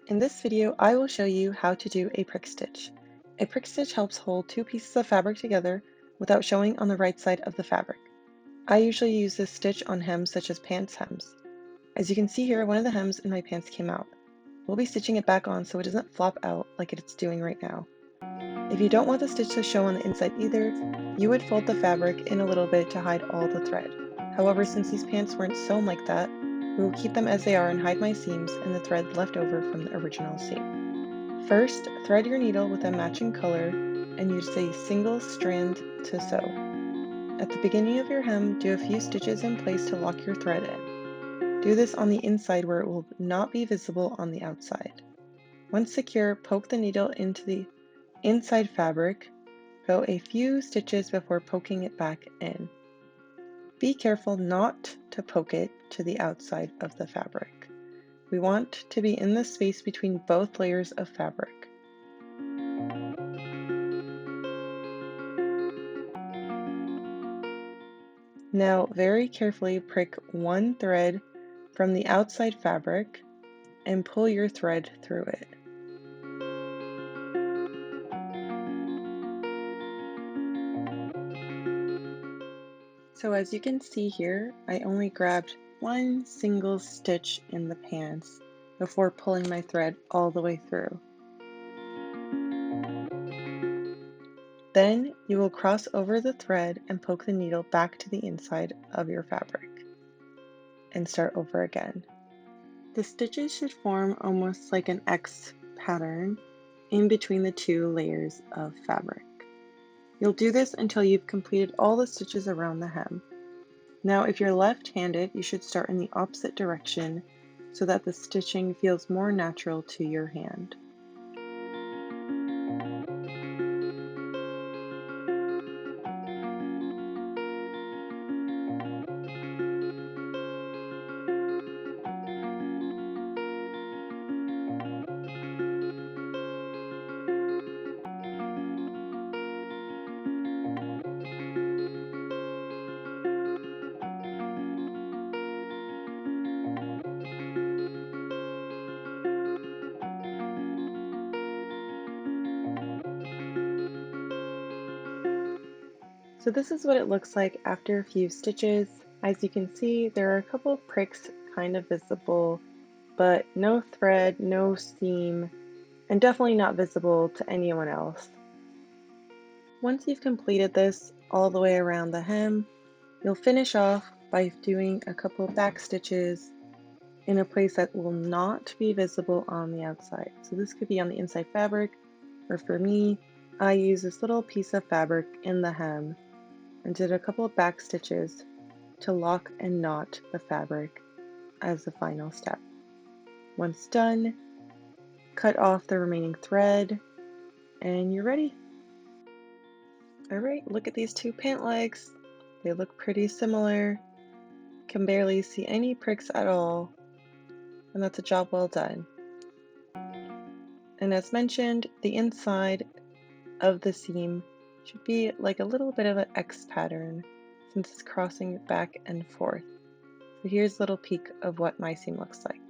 In this video, I will show you how to do a prick stitch. A prick stitch helps hold two pieces of fabric together without showing on the right side of the fabric. I usually use this stitch on hems such as pants hems. As you can see here, one of the hems in my pants came out. We'll be stitching it back on so it doesn't flop out like it's doing right now. If you don't want the stitch to show on the inside either, you would fold the fabric in a little bit to hide all the thread. However, since these pants weren't sewn like that, we will keep them as they are and hide my seams and the thread left over from the original seam. First, thread your needle with a matching color and use a single strand to sew. At the beginning of your hem, do a few stitches in place to lock your thread in. Do this on the inside where it will not be visible on the outside. Once secure, poke the needle into the inside fabric. Go a few stitches before poking it back in. Be careful not to poke it to the outside of the fabric. We want to be in the space between both layers of fabric. Now very carefully prick one thread from the outside fabric and pull your thread through it. So as you can see here, I only grabbed one single stitch in the pants before pulling my thread all the way through. Then you will cross over the thread and poke the needle back to the inside of your fabric and start over again. The stitches should form almost like an X pattern in between the two layers of fabric. You'll do this until you've completed all the stitches around the hem. Now, if you're left-handed, you should start in the opposite direction so that the stitching feels more natural to your hand. So this is what it looks like after a few stitches. As you can see, there are a couple of pricks kind of visible, but no thread, no seam, and definitely not visible to anyone else. Once you've completed this all the way around the hem, you'll finish off by doing a couple back stitches in a place that will not be visible on the outside. So this could be on the inside fabric, or for me, I use this little piece of fabric in the hem and did a couple of back stitches to lock and knot the fabric as the final step. Once done, cut off the remaining thread and you're ready. Alright, look at these two pant legs. They look pretty similar. Can barely see any pricks at all, and that's a job well done. And as mentioned, the inside of the seam should be like a little bit of an X pattern since it's crossing back and forth. So here's a little peek of what my seam looks like.